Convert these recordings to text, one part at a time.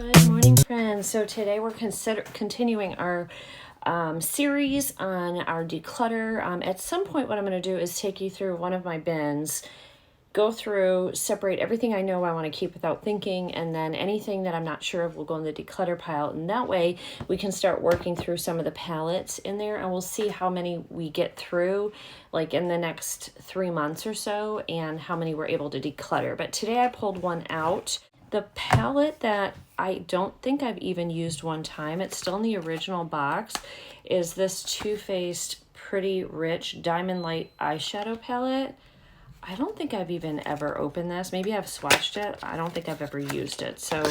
Good morning, friends. So today we're continuing our series on our declutter. At some point, what I'm going to do is take you through one of my bins, go through, separate everything I know I want to keep without thinking, and then anything that I'm not sure of will go in the declutter pile. And that way we can start working through some of the pallets in there, and we'll see how many we get through like in the next 3 months or so and how many we're able to declutter. But today I pulled one out. The palette that I don't think I've even used one time, it's still in the original box, is this Too Faced Pretty Rich Diamond Light Eyeshadow Palette. I don't think I've even ever opened this. Maybe I've swatched it. I don't think I've ever used it. So,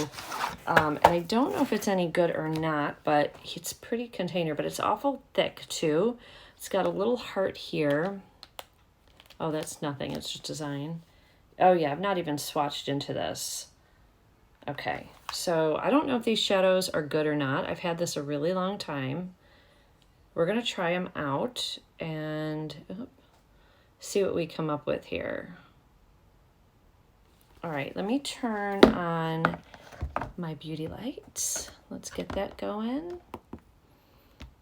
and I don't know if it's any good or not, but it's pretty container, but it's awful thick too. It's got a little heart here. Oh, that's nothing. It's just design. Oh yeah, I've not even swatched into this. Okay, so I don't know if these shadows are good or not. I've had this a really long time. We're going to try them out and see what we come up with here. All right, let me turn on my beauty lights. Let's get that going.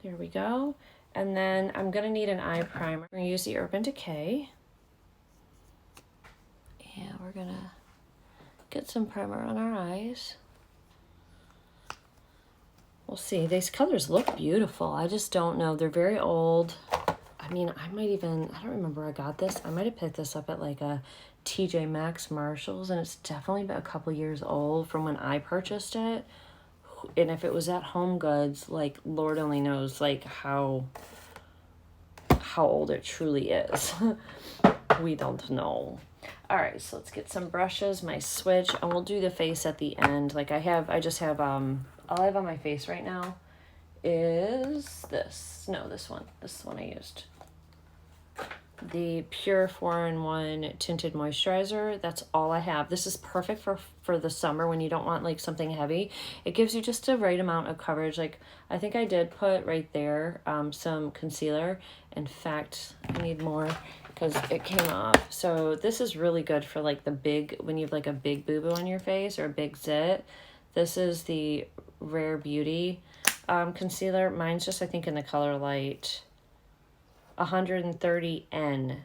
There we go. And then I'm going to need an eye primer. We're going to use the Urban Decay. And we're going to get some primer on our eyes. We'll see. These colors look beautiful. I just don't know. They're very old. I mean, I don't remember where I got this. I might have picked this up at like a TJ Maxx Marshalls, and it's definitely been a couple years old from when I purchased it. And if it was at Home Goods, like Lord only knows like how old it truly is. We don't know. All right, so let's get some brushes, my switch, and we'll do the face at the end. Like all I have on my face right now is this. No, this one. This is the one I used. The Pure 4-in-1 Tinted Moisturizer. That's all I have. This is perfect for the summer when you don't want like something heavy. It gives you just the right amount of coverage. Like I think I did put right there some concealer. In fact, I need more because it came off. So this is really good for like when you have like a big boo-boo on your face or a big zit. This is the Rare Beauty concealer. Mine's just, I think, in the color light 130N.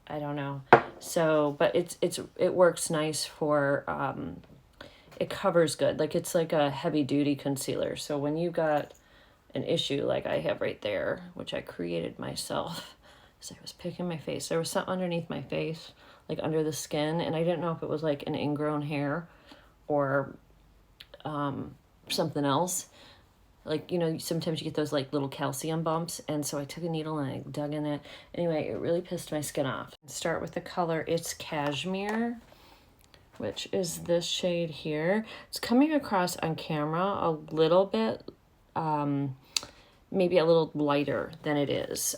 I don't know. So, but it works nice for, it covers good. Like it's like a heavy duty concealer. So when you got an issue like I have right there, which I created myself, so I was picking my face. There was something underneath my face, like under the skin, and I didn't know if it was like an ingrown hair or something else. Like, you know, sometimes you get those like little calcium bumps, and so I took a needle and I dug in it. Anyway, it really pissed my skin off. Start with the color. It's Cashmere, which is this shade here. It's coming across on camera a little bit, maybe a little lighter than it is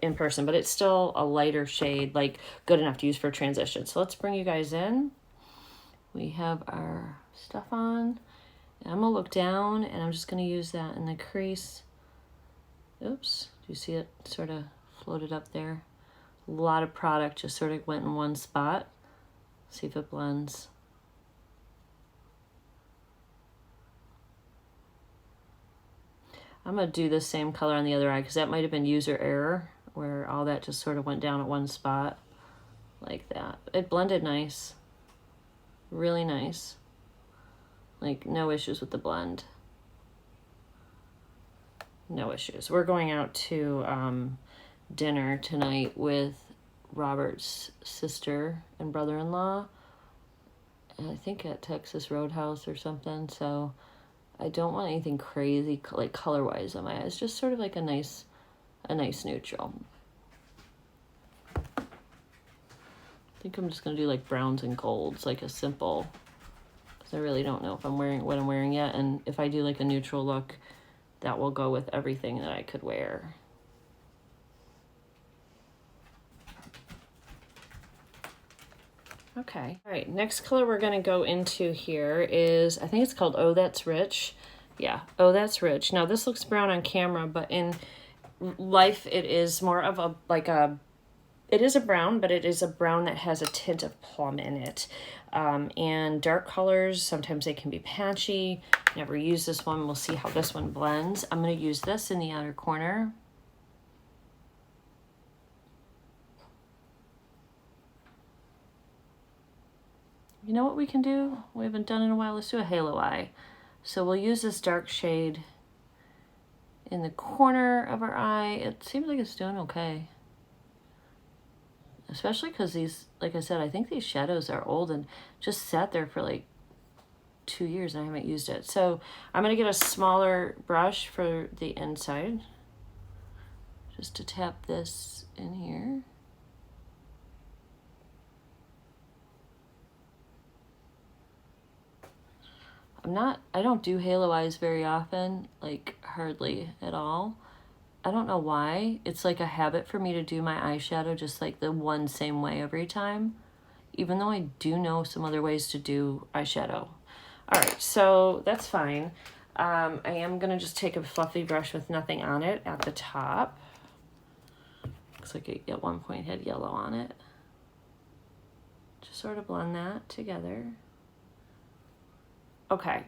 in person, but it's still a lighter shade, like good enough to use for transition. So let's bring you guys in. We have our stuff on. I'm gonna look down and I'm just gonna use that in the crease. Oops, do you see it sort of floated up there? A lot of product just sort of went in one spot. See if it blends. I'm going to do the same color on the other eye because that might have been user error where all that just sort of went down at one spot like that. It blended nice. Really nice. Like no issues with the blend. No issues. We're going out to dinner tonight with Robert's sister and brother-in-law. I think at Texas Roadhouse or something. So I don't want anything crazy like color-wise on my eyes. Just sort of like a nice neutral. I think I'm just gonna do like browns and golds, like a simple. Because I really don't know if I'm wearing what I'm wearing yet, and if I do like a neutral look, that will go with everything that I could wear. Okay. All right, next color we're going to go into here is, I think it's called Oh That's Rich. Yeah, Oh That's Rich. Now this looks brown on camera, but in life it is more of a It is a brown, but it is a brown that has a tint of plum in it. And dark colors, sometimes they can be patchy. Never use this one. We'll see how this one blends. I'm going to use this in the outer corner. You know what we can do? We haven't done in a while. Let's do a halo eye. So we'll use this dark shade in the corner of our eye. It seems like it's doing okay. Especially because these, like I said, I think these shadows are old and just sat there for like 2 years and I haven't used it. So I'm going to get a smaller brush for the inside. Just to tap this in here. I don't do halo eyes very often, like hardly at all. I don't know why. It's like a habit for me to do my eyeshadow just like the one same way every time, even though I do know some other ways to do eyeshadow. All right, so that's fine. I am gonna just take a fluffy brush with nothing on it at the top. Looks like it at one point had yellow on it. Just sort of blend that together. Okay,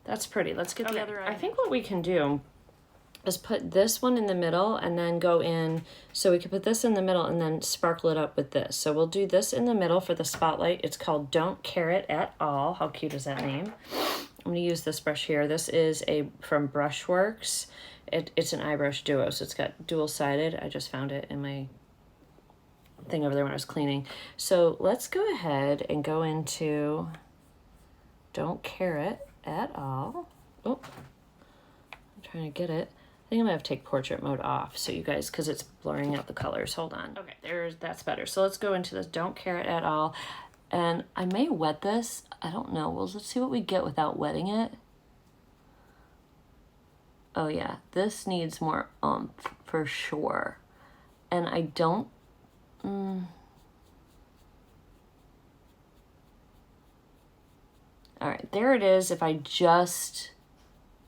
that's pretty. Let's get the other eye. I think what we can do is put this one in the middle and then go in. So we could put this in the middle and then sparkle it up with this. So we'll do this in the middle for the spotlight. It's called Don't Care It at All. How cute is that name? I'm gonna use this brush here. This is from Brushworks. It's an eye brush duo, so it's got dual-sided. I just found it in my thing over there when I was cleaning. So let's go ahead and go into Don't Care It at All. Oh, I'm trying to get it. I think I'm gonna have to take portrait mode off so you guys, because it's blurring out the colors. Hold on. Okay, that's better. So let's go into this Don't Care It at All. And I may wet this. I don't know. Well, let's see what we get without wetting it. Oh yeah, this needs more oomph for sure. And I don't... All right, there it is. If I just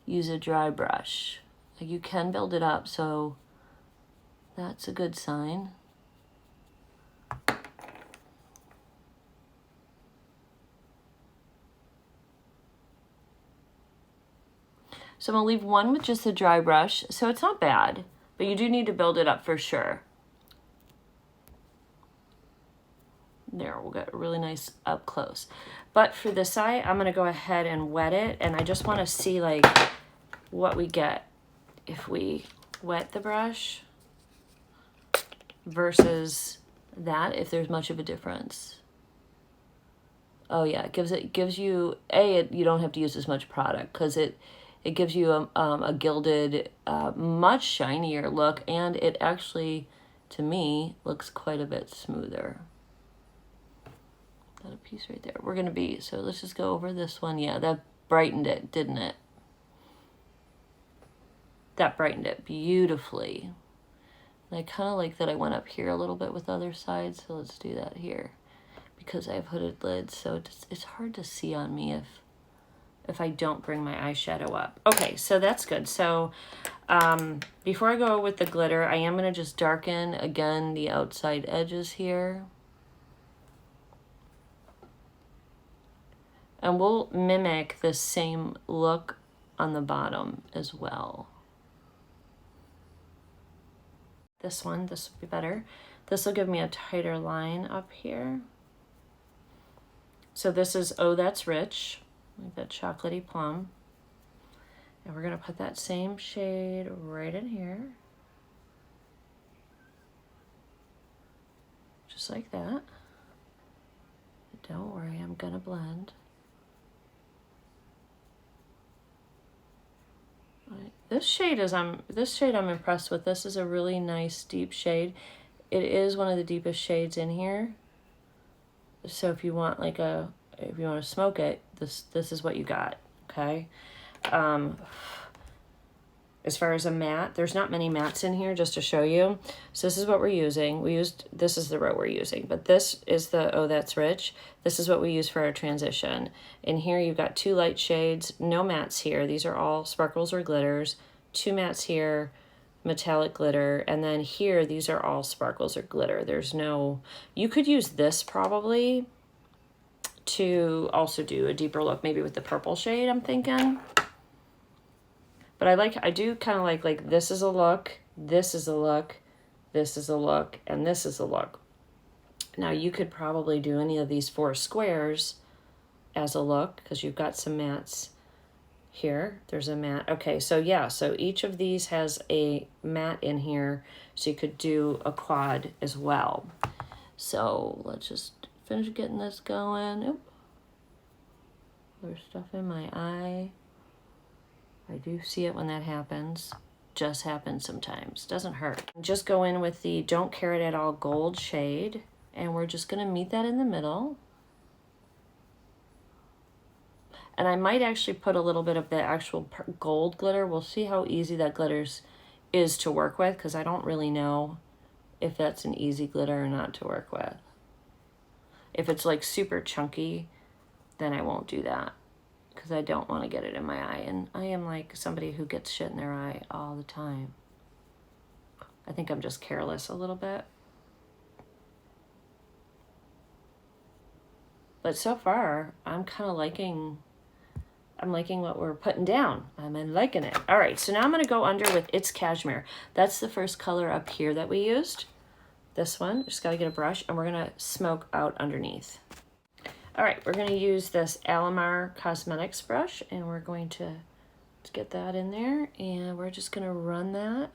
use a dry brush, like you can build it up, so that's a good sign. So I'm gonna leave one with just a dry brush, so it's not bad, but you do need to build it up for sure. There, we'll get really nice up close. But for this eye, I'm gonna go ahead and wet it, and I just wanna see like what we get if we wet the brush versus that, if there's much of a difference. Oh yeah, it gives you, you don't have to use as much product because it gives you a gilded, much shinier look, and it actually, to me, looks quite a bit smoother. Got a piece right there. We're gonna be, so let's just go over this one. Yeah, that brightened it, didn't it? That brightened it beautifully. And I kind of like that I went up here a little bit with the other side, so let's do that here. Because I have hooded lids, so it's hard to see on me if I don't bring my eyeshadow up. Okay, so that's good. So before I go with the glitter, I am gonna just darken again the outside edges here. And we'll mimic the same look on the bottom as well. This will be better. This will give me a tighter line up here. So this is Oh That's Rich, like that chocolatey plum. And we're gonna put that same shade right in here. Just like that. Don't worry, I'm gonna blend. This shade I'm impressed with. This is a really nice deep shade. It is one of the deepest shades in here. So if you want if you want to smoke it, this is what you got, okay? As far as a matte, there's not many mattes in here, just to show you. So this is what we're using. This is the row we're using, but this is the Oh That's Rich. This is what we use for our transition. In here you've got 2 light shades, no mattes here. These are all sparkles or glitters. 2 mattes here, metallic glitter. And then here, these are all sparkles or glitter. There's no, you could use this probably to also do a deeper look, maybe with the purple shade, I'm thinking. But I do kind of like this is a look, this is a look, this is a look, and this is a look. Now you could probably do any of these 4 squares as a look, because you've got some mattes here. There's a matte. Okay, so yeah, so each of these has a matte in here, so you could do a quad as well. So let's just finish getting this going. Oop. There's stuff in my eye. I do see it when that happens. Just happens sometimes. Doesn't hurt. Just go in with the Don't Care It At All gold shade, and we're just going to meet that in the middle. And I might actually put a little bit of the actual gold glitter. We'll see how easy that glitter is to work with, because I don't really know if that's an easy glitter or not to work with. If it's like super chunky, then I won't do that, because I don't want to get it in my eye. And I am like somebody who gets shit in their eye all the time. I think I'm just careless a little bit. But so far, I'm kind of liking what we're putting down. I'm liking it. All right, so now I'm going to go under with It's Cashmere. That's the first color up here that we used. This one, just got to get a brush, and we're going to smoke out underneath. All right, we're going to use this Alamar Cosmetics brush, and we're going to get that in there, and we're just going to run that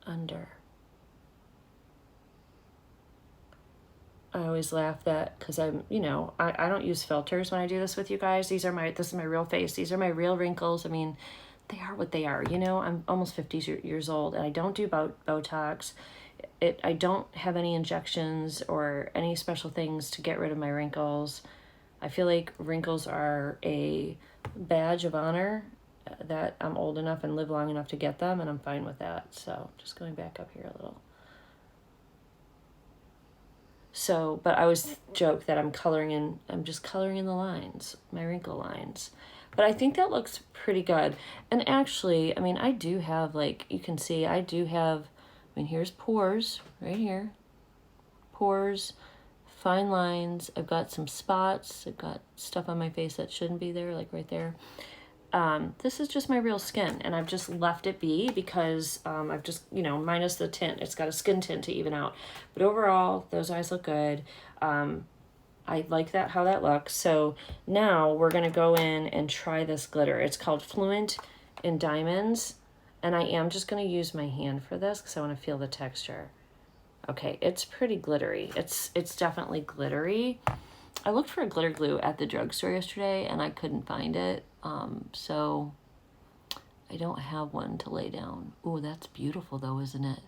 under. I always laugh that, because I'm, you know, I don't use filters when I do this with you guys. This is my real face. These are my real wrinkles. I mean, they are what they are, you know. I'm almost 50 years old, and I don't do Botox. I don't have any injections or any special things to get rid of my wrinkles. I feel like wrinkles are a badge of honor, that I'm old enough and live long enough to get them, and I'm fine with that. So just going back up here a little. So, but I always joke that I'm just coloring in the lines, my wrinkle lines. But I think that looks pretty good. And actually, I mean, I do have, like, you can see, here's pores, right here. Pores, fine lines. I've got some spots. I've got stuff on my face that shouldn't be there, like right there. This is just my real skin, and I've just left it be because I've just, you know, minus the tint. It's got a skin tint to even out. But overall, those eyes look good. I like how that looks. So now we're going to go in and try this glitter. It's called Fluent in Diamonds. And I am just going to use my hand for this because I want to feel the texture. Okay, it's pretty glittery. It's definitely glittery. I looked for a glitter glue at the drugstore yesterday and I couldn't find it. So I don't have one to lay down. Ooh, that's beautiful though, isn't it?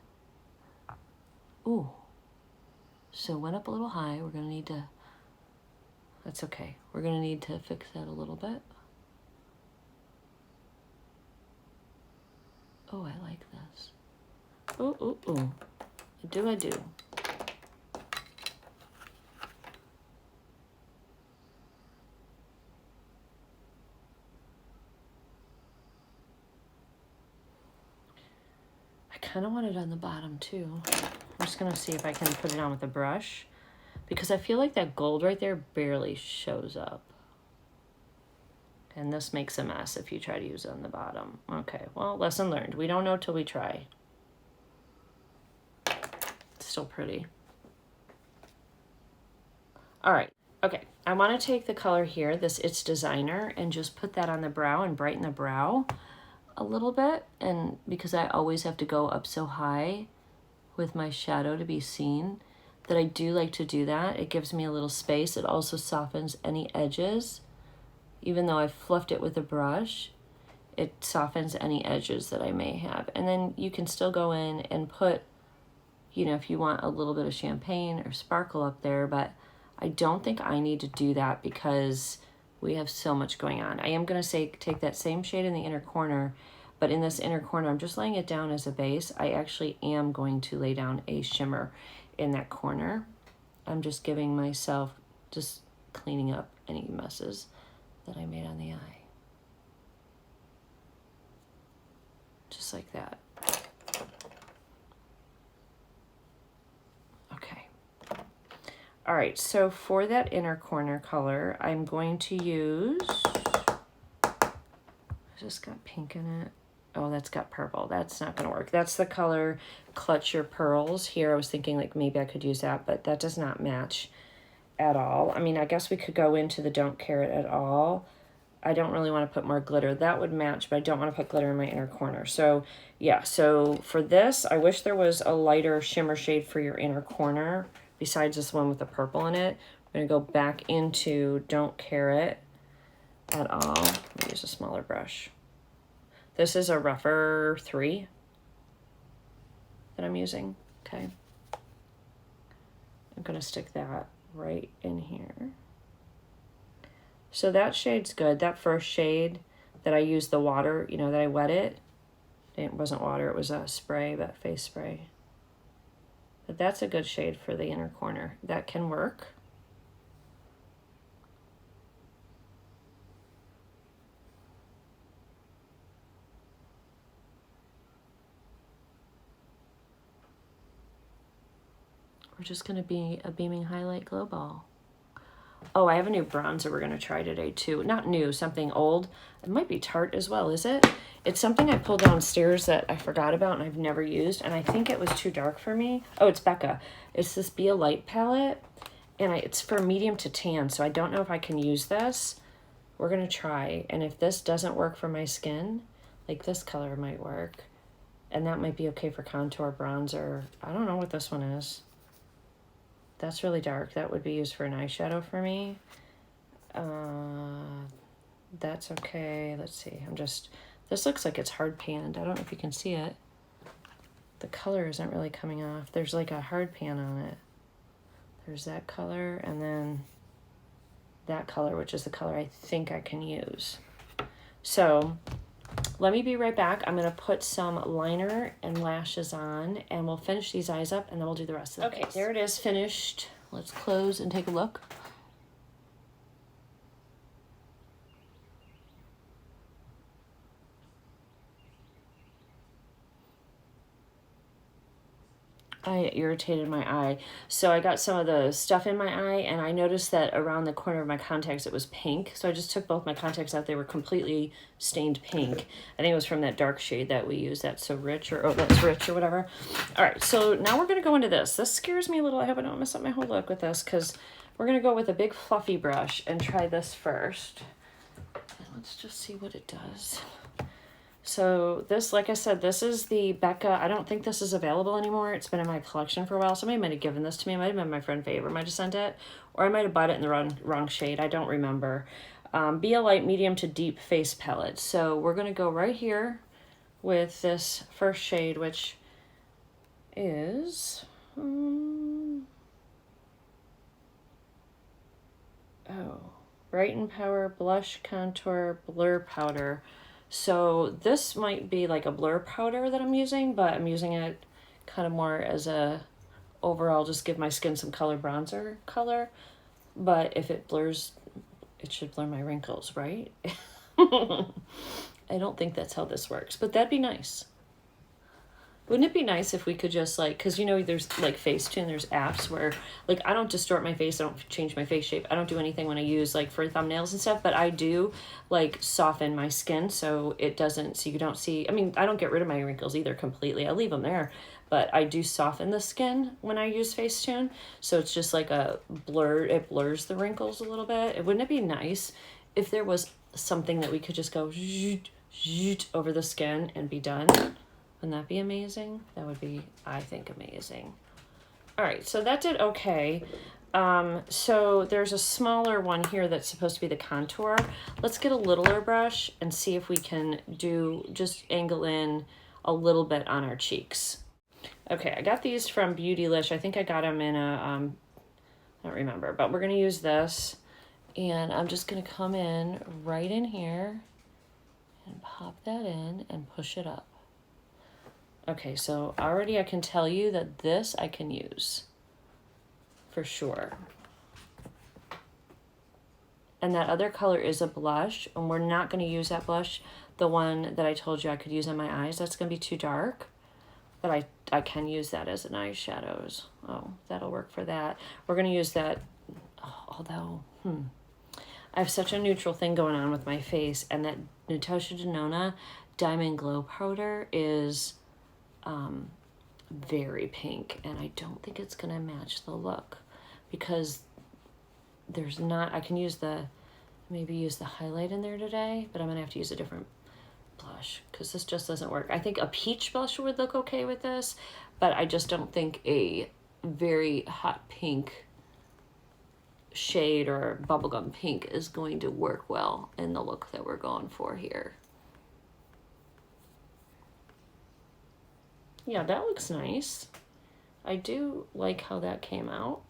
Ooh. So went up a little high. We're going to need to, that's okay. We're going to need to fix that a little bit. Oh, I like this. Ooh, ooh, ooh. I do. I kind of want it on the bottom too. I'm just going to see if I can put it on with a brush because I feel like that gold right there barely shows up. And this makes a mess if you try to use it on the bottom. Okay, well, lesson learned. We don't know till we try. It's still pretty. All right, okay. I want to take the color here, this It's Designer, and just put that on the brow and brighten the brow a little bit. And because I always have to go up so high with my shadow to be seen, that I do like to do that. It gives me a little space. It also softens any edges. Even though I fluffed it with a brush, it softens any edges that I may have. And then you can still go in and put, you know, if you want a little bit of champagne or sparkle up there, but I don't think I need to do that because we have so much going on. I am going to say take that same shade in the inner corner, but in this inner corner, I'm just laying it down as a base. I actually am going to lay down a shimmer in that corner. I'm just giving myself, just cleaning up any messes that I made on the eye. Just like that. All right, so for that inner corner color, I'm going to use, I just got pink in it. Oh, that's got purple. That's not gonna work. That's the color Clutch Your Pearls. Here I was thinking like maybe I could use that, but that does not match at all. I mean, I guess we could go into the Don't Care It at all. I don't really want to put more glitter. That would match, but I don't want to put glitter in my inner corner. So yeah, so for this, I wish there was a lighter shimmer shade for your inner corner besides this one with the purple in it. I'm gonna go back into Don't Care It at all. Let me use a smaller brush. This is a rougher 3 that I'm using, okay? I'm gonna stick that right in here. So that shade's good. That first shade that I used the water, you know, that I wet it. It wasn't water, it was a spray, but face spray. But that's a good shade for the inner corner. That can work. We're just gonna be a Beaming Highlight Glow Ball. Oh, I have a new bronzer we're gonna try today too. Not new, something old. It might be Tarte as well, is it? It's something I pulled downstairs that I forgot about and I've never used, and I think it was too dark for me. Oh, it's Becca. It's this Be a Light palette, and it's for medium to tan, so I don't know if I can use this. We're gonna try, and if this doesn't work for my skin, like this color might work, and that might be okay for contour, bronzer. I don't know what this one is. That's really dark. That would be used for an eyeshadow for me. That's okay. Let's see. This looks like it's hard panned. I don't know if you can see it. The color isn't really coming off. There's like a hard pan on it. There's that color and then that color, which is the color I think I can use. So let me be right back. I'm going to put some liner and lashes on, and we'll finish these eyes up, and then we'll do the rest of the face. Okay, there it is, finished. Let's close and take a look. I irritated my eye. So I got some of the stuff in my eye, and I noticed that around the corner of my contacts it was pink. So I just took both my contacts out. They were completely stained pink. I think it was from that dark shade that we use, That's So Rich, or oh, That's Rich, or whatever. All right, so now we're going to go into this. This scares me a little. I hope I don't mess up my whole look with this, because we're going to go with a big fluffy brush and try this first. And let's just see what it does. So this, like I said, this is the Becca. I don't think this is available anymore. It's been in my collection for a while. Somebody might have given this to me. It might have been my friend Favor might have sent it. Or I might have bought it in the wrong shade. I don't remember. Be a Light medium to deep face palette. So we're going to go right here with this first shade, which is... Brighten Power Blush Contour Blur Powder. So this might be like a blur powder that I'm using, but I'm using it kind of more as a overall, just give my skin some color, bronzer color. But if it blurs, it should blur my wrinkles, right? I don't think that's how this works, but that'd be nice. Wouldn't it be nice if we could just like, because you know there's like Facetune, there's apps where like I don't distort my face, I don't change my face shape, I don't do anything when I use like for thumbnails and stuff, but I do like soften my skin so it doesn't, so you don't see, I mean, I don't get rid of my wrinkles either completely, I leave them there, but I do soften the skin when I use Facetune, so it's just like a blur, it blurs the wrinkles a little bit. Wouldn't it be nice if there was something that we could just go over the skin and be done? Wouldn't that be amazing? That would be, I think, amazing. All right, so that did okay. So there's a smaller one here that's supposed to be the contour. Let's get a littler brush and see if we can just angle in a little bit on our cheeks. Okay, I got these from Beautylish. I think I got them in a, I don't remember, but we're gonna use this. And I'm just gonna come in right in here and pop that in and push it up. Okay, so already I can tell you that this I can use for sure. And that other color is a blush, and we're not going to use that blush, the one that I told you I could use on my eyes. That's going to be too dark. but I can use that as an eyeshadows. Oh, that'll work for that. We're going to use that, although, I have such a neutral thing going on with my face, and that Natasha Denona Diamond Glow Powder is very pink, and I don't think it's going to match the look because there's not, I can use maybe use the highlight in there today, but I'm going to have to use a different blush because this just doesn't work. I think a peach blush would look okay with this, but I just don't think a very hot pink shade or bubblegum pink is going to work well in the look that we're going for here. Yeah, that looks nice. I do like how that came out.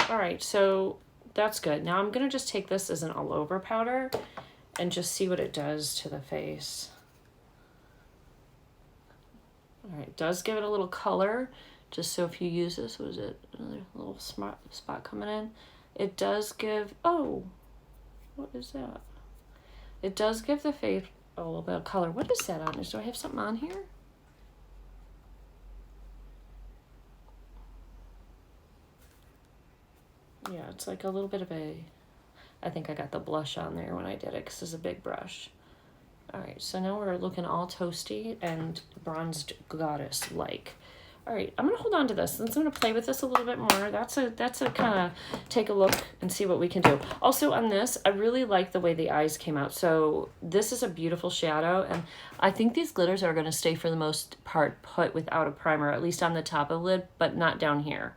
All right, so that's good. Now I'm gonna just take this as an all over powder and just see what it does to the face. All right, it does give it a little color, just so if you use this, was it another little smart spot coming in? It does give, oh, what is that? It does give the face a little bit of color. What is that on this? Do I have something on here? Yeah, it's like a little bit of I think I got the blush on there when I did it because it's a big brush. All right, so now we're looking all toasty and bronzed goddess-like. All right, I'm gonna hold on to this. I'm gonna play with this a little bit more. That's a kind of take a look and see what we can do. Also on this, I really like the way the eyes came out. So this is a beautiful shadow, and I think these glitters are gonna stay for the most part put without a primer, at least on the top of the lid, but not down here.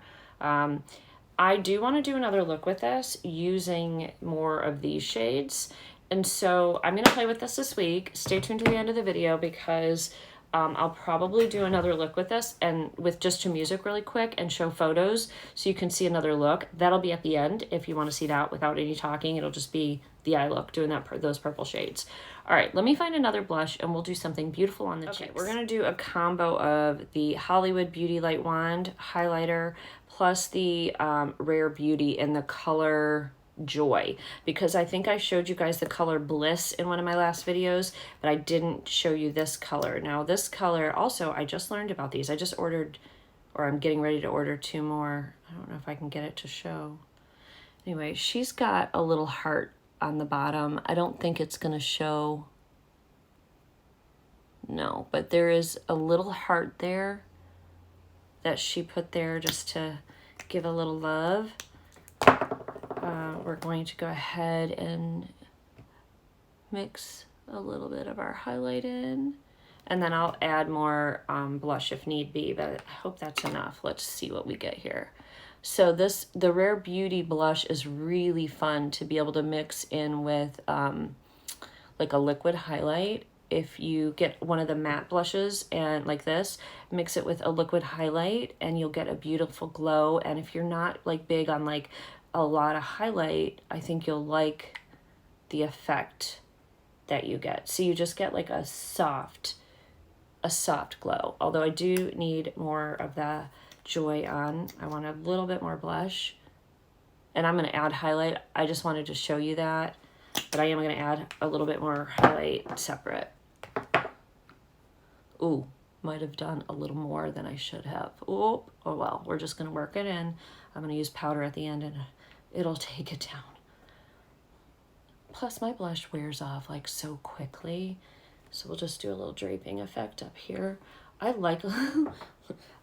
I do want to do another look with this using more of these shades. And so I'm going to play with this week. Stay tuned to the end of the video because I'll probably do another look with this and with just to music really quick and show photos so you can see another look. That'll be at the end if you want to see that without any talking. It'll just be the eye look doing those purple shades. All right, let me find another blush and we'll do something beautiful on the cheeks. We're going to do a combo of the Hollywood Beauty Light Wand highlighter plus the Rare Beauty in the color Joy, because I think I showed you guys the color Bliss in one of my last videos, but I didn't show you this color. Now this color also, I just learned about these. I just ordered, or I'm getting ready to order 2 more. I don't know if I can get it to show. Anyway, she's got a little heart on the bottom. I don't think it's gonna show. No, but there is a little heart there that she put there just to give a little love. We're going to go ahead and mix a little bit of our highlight in, and then I'll add more blush if need be, but I hope that's enough. Let's see what we get here. So the Rare Beauty blush is really fun to be able to mix in with like a liquid highlight. If you get one of the matte blushes and like this, mix it with a liquid highlight and you'll get a beautiful glow. And if you're not like big on like a lot of highlight, I think you'll like the effect that you get. So you just get like a soft glow. Although I do need more of the Joy on. I want a little bit more blush. And I'm going to add highlight. I just wanted to show you that. But I am going to add a little bit more highlight separate. Ooh, might have done a little more than I should have. Oh well, we're just going to work it in. I'm going to use powder at the end and it'll take it down. Plus my blush wears off like so quickly. So we'll just do a little draping effect up here. I like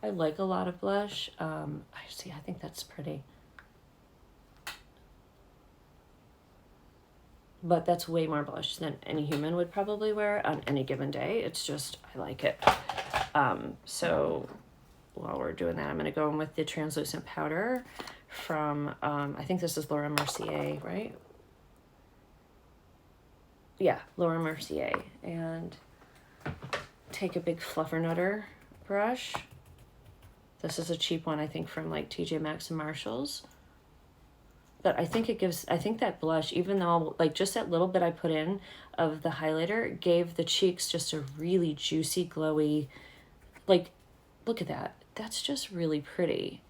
I like a lot of blush. I think that's pretty. But that's way more blush than any human would probably wear on any given day. It's just, I like it. So while we're doing that, I'm going to go in with the translucent powder from, I think this is Laura Mercier, right? Yeah, Laura Mercier. And take a big Fluffernutter brush. This is a cheap one, I think, from like TJ Maxx and Marshalls. But I think that blush, even though like just that little bit I put in of the highlighter, gave the cheeks just a really juicy, glowy, like, look at that. That's just really pretty.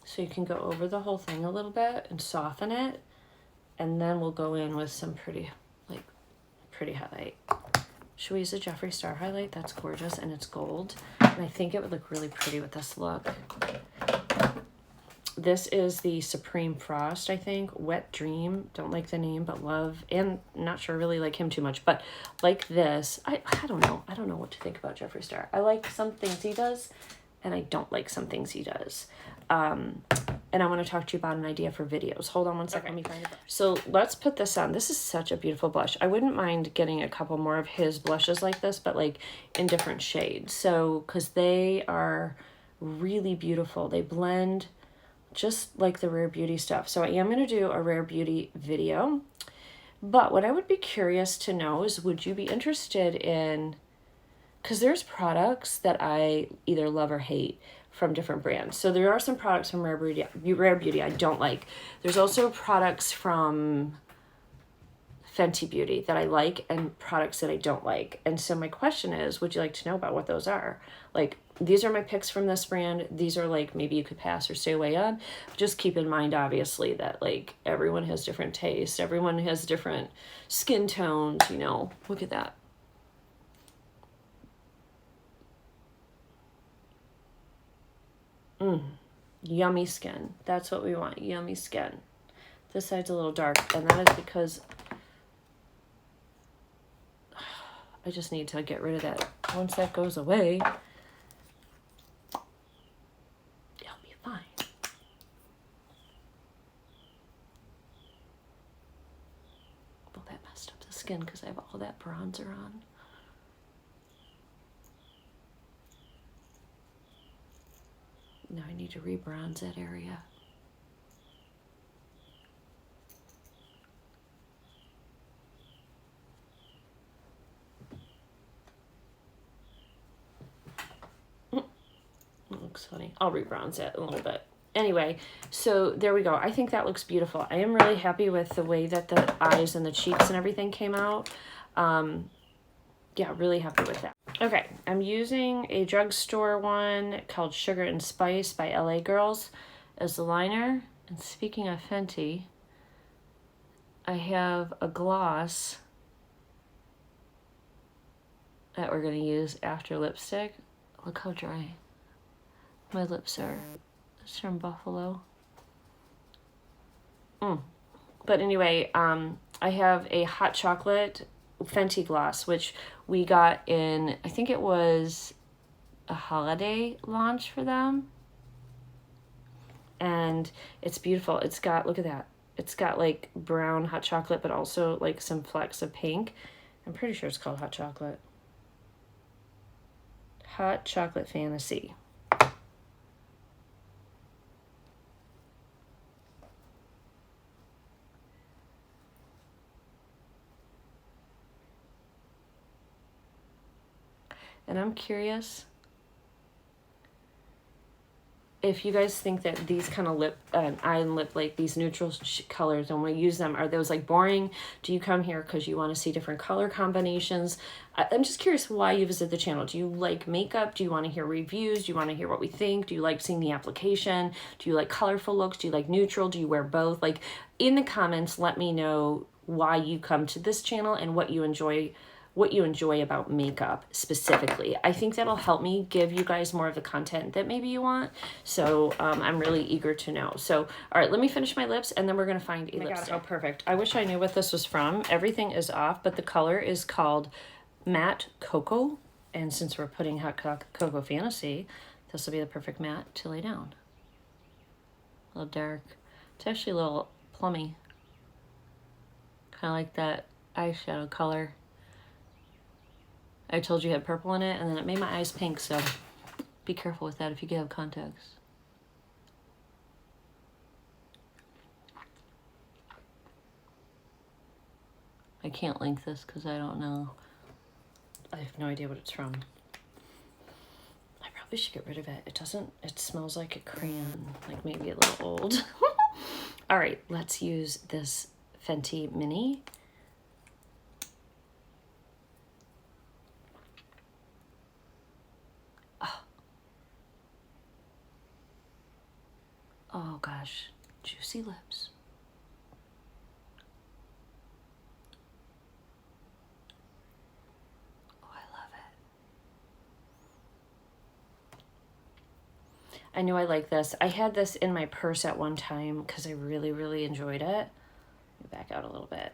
So you can go over the whole thing a little bit and soften it. And then we'll go in with some pretty, like, pretty highlight. Should we use a Jeffree Star highlight? That's gorgeous, and it's gold. And I think it would look really pretty with this look. This is the Supreme Frost, I think. Wet Dream. Don't like the name, but love. And not sure I really like him too much. But like this, I don't know. I don't know what to think about Jeffree Star. I like some things he does, and I don't like some things he does. And I want to talk to you about an idea for videos. Hold on one second. Let me find it. So let's put this on. This is such a beautiful blush. I wouldn't mind getting a couple more of his blushes like this, but like in different shades. So, because they are really beautiful. They blend just like the Rare Beauty stuff. So I am going to do a Rare Beauty video. But what I would be curious to know is, would you be interested in, because there's products that I either love or hate from different brands. So there are some products from Rare Beauty I don't like. There's also products from Fenty Beauty that I like and products that I don't like. And so my question is, would you like to know about what those are? Like, these are my picks from this brand. These are like, maybe you could pass or stay away on. Just keep in mind, obviously, that like everyone has different tastes. Everyone has different skin tones, you know. Look at that. Yummy skin. That's what we want. Yummy skin. This side's a little dark, and that is because I just need to get rid of that. Once that goes away, it'll be fine. Well, that messed up the skin because I have all that bronzer on. Now I need to rebronze that area. It looks funny. I'll rebronze it a little bit. Anyway, so there we go. I think that looks beautiful. I am really happy with the way that the eyes and the cheeks and everything came out. Yeah, really happy with that. Okay, I'm using a drugstore one called Sugar and Spice by LA Girls as the liner. And speaking of Fenty, I have a gloss that we're going to use after lipstick. Look how dry my lips are. It's from Buffalo. But anyway, I have a hot chocolate Fenty gloss, which we got in, I think it was a holiday launch for them. And it's beautiful. It's got, look at that. It's got like brown hot chocolate, but also like some flecks of pink. I'm pretty sure it's called hot chocolate. Hot Chocolate Fantasy. And I'm curious if you guys think that these kind of lip, eye and lip, like these neutral colors, and when we use them, are those like boring? Do you come here because you want to see different color combinations? I'm just curious why you visit the channel. Do you like makeup? Do you want to hear reviews? Do you want to hear what we think? Do you like seeing the application? Do you like colorful looks? Do you like neutral? Do you wear both? Like, in the comments, let me know why you come to this channel and what you enjoy about makeup specifically. I think that'll help me give you guys more of the content that maybe you want. So I'm really eager to know. So, all right, let me finish my lips and then we're gonna find a lipstick. God, how perfect. I wish I knew what this was from. Everything is off, but the color is called Matte Cocoa. And since we're putting Hot Cocoa Fantasy, this will be the perfect matte to lay down. A little dark. It's actually a little plummy. Kind of like that eyeshadow color. I told you it had purple in it, and then it made my eyes pink, so be careful with that if you have contacts. I can't link this because I don't know. I have no idea what it's from. I probably should get rid of it. It smells like a crayon, like maybe a little old. All right, let's use this Fenty Mini. Oh gosh, juicy lips. I know I like this. I had this in my purse at one time because I really, really enjoyed it. Let me back out a little bit.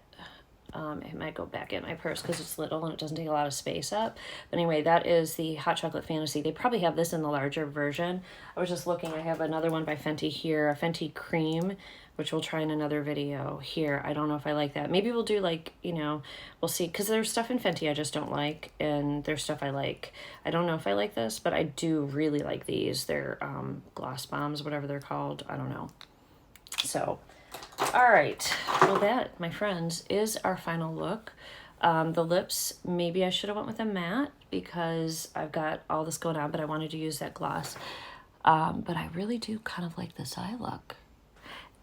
It might go back in my purse because it's little and it doesn't take a lot of space up. But anyway, that is the Hot Chocolate Fantasy. They probably have this in the larger version. I was just looking. I have another one by Fenty here, a Fenty Cream, which we'll try in another video here. I don't know if I like that. Maybe we'll do like, you know, we'll see. Because there's stuff in Fenty I just don't like, and there's stuff I like. I don't know if I like this, but I do really like these. They're gloss bombs, whatever they're called. I don't know. So... all right, well that, my friends, is our final look. The lips, maybe I should have went with a matte because I've got all this going on, but I wanted to use that gloss. But I really do kind of like this eye look.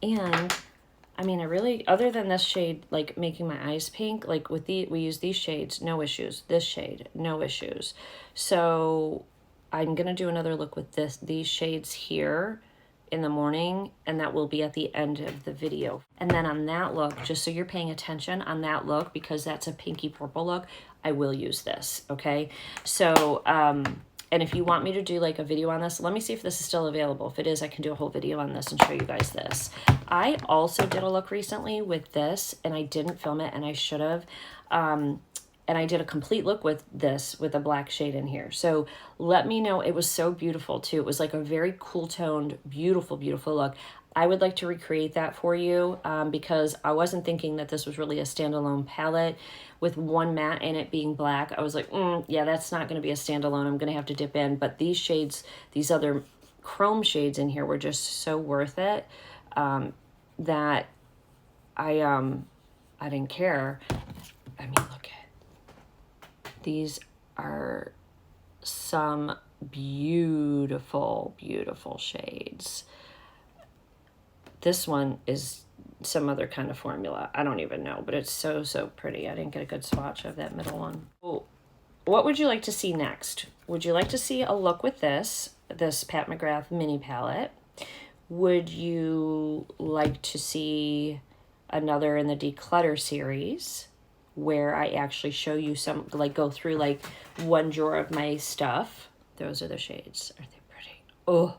And, I mean, I really, other than this shade, like making my eyes pink, like with we use these shades, no issues. This shade, no issues. So, I'm going to do another look with these shades here in the morning, and that will be at the end of the video. And then on that look, just so you're paying attention on that look, because that's a pinky purple look, I will use this, okay? So, and if you want me to do like a video on this, let me see if this is still available. If it is, I can do a whole video on this and show you guys this. I also did a look recently with this, and I didn't film it, and I should have. And I did a complete look with this, with a black shade in here. So let me know. It was so beautiful too. It was like a very cool toned, beautiful, beautiful look. I would like to recreate that for you because I wasn't thinking that this was really a standalone palette with one matte in it being black. I was like, yeah, that's not going to be a standalone. I'm going to have to dip in. But these shades, these other chrome shades in here were just so worth it that I didn't care. I mean, look at these are some beautiful, beautiful shades. This one is some other kind of formula. I don't even know, but it's so, so pretty. I didn't get a good swatch of that middle one. Oh, what would you like to see next? Would you like to see a look with this Pat McGrath mini palette? Would you like to see another in the declutter series, where I actually show you some, like go through like one drawer of my stuff? Those are the shades. Aren't they pretty? Oh.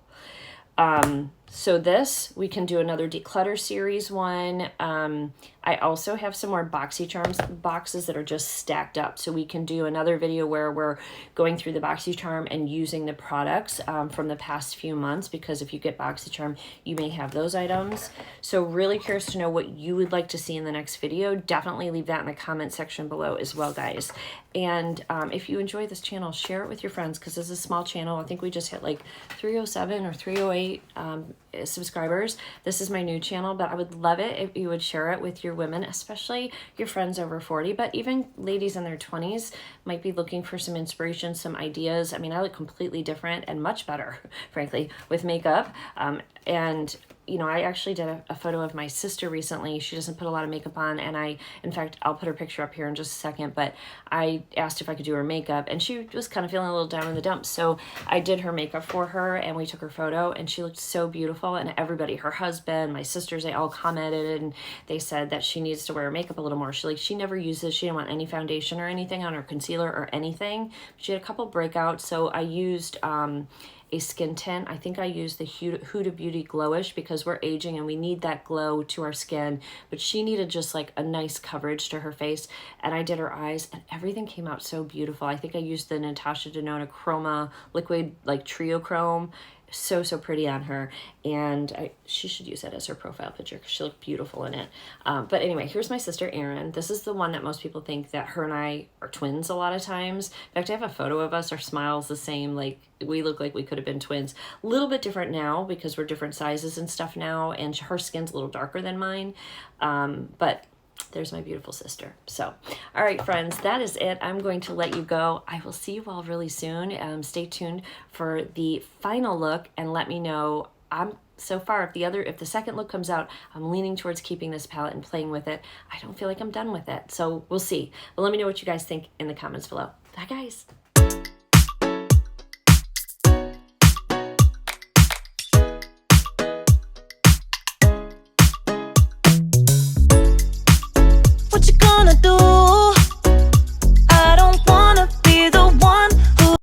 So this, we can do another declutter series one. I also have some more BoxyCharms boxes that are just stacked up. So we can do another video where we're going through the BoxyCharm and using the products from the past few months, because if you get BoxyCharm, you may have those items. So really curious to know what you would like to see in the next video. Definitely leave that in the comment section below as well, guys. And if you enjoy this channel, share it with your friends, because this is a small channel. I think we just hit like 307 or 308 subscribers. This is my new channel, but I would love it if you would share it with your women, especially your friends over 40, but even ladies in their 20s might be looking for some inspiration, some ideas. I mean, I look completely different and much better, frankly, with makeup. And you know, I actually did a photo of my sister recently. She doesn't put a lot of makeup on, and in fact, I'll put her picture up here in just a second, but I asked if I could do her makeup, and she was kind of feeling a little down in the dumps, so I did her makeup for her, and we took her photo, and she looked so beautiful, and everybody, her husband, my sisters, they all commented, and they said that she needs to wear makeup a little more. She never uses, she didn't want any foundation or anything on her, concealer or anything. She had a couple breakouts, so I used a skin tint. I think I used the Huda Beauty Glowish, because we're aging and we need that glow to our skin, but she needed just like a nice coverage to her face, and I did her eyes, and everything came out so beautiful. I think I used the Natasha Denona Chroma liquid, like Trio Chrome. So, so pretty on her, and she should use that as her profile picture because she looked beautiful in it. But anyway, here's my sister Erin. This is the one that most people think that her and I are twins a lot of times. In fact, I have a photo of us. Our smile's the same. Like, we look like we could have been twins. A little bit different now because we're different sizes and stuff now, and her skin's a little darker than mine. But there's my beautiful sister. So, all right, friends, that is it. I'm going to let you go. I will see you all really soon. Stay tuned for the final look, and let me know. So far, if the second look comes out, I'm leaning towards keeping this palette and playing with it. I don't feel like I'm done with it, so we'll see. But let me know what you guys think in the comments below. Bye, guys. What you gonna do? I don't wanna be the one who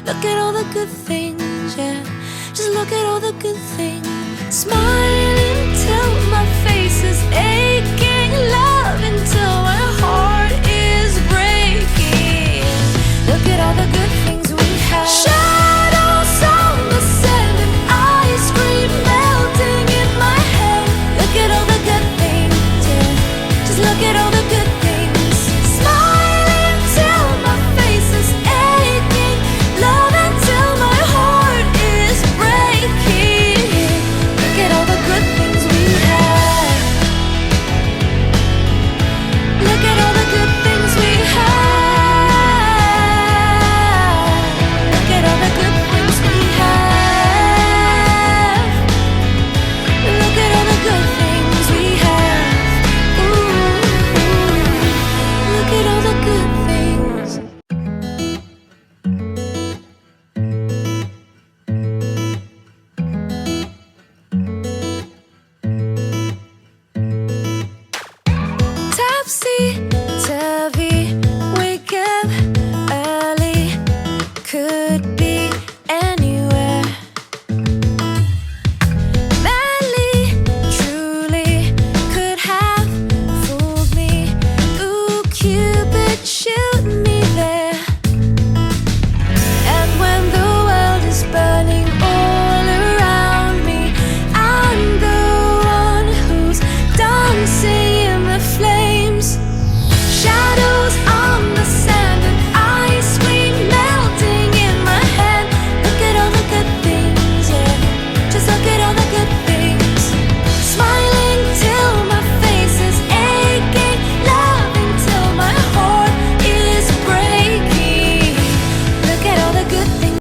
Look at all the good things, yeah. Just look at all the good things. Smiling till my face is aching, love until we're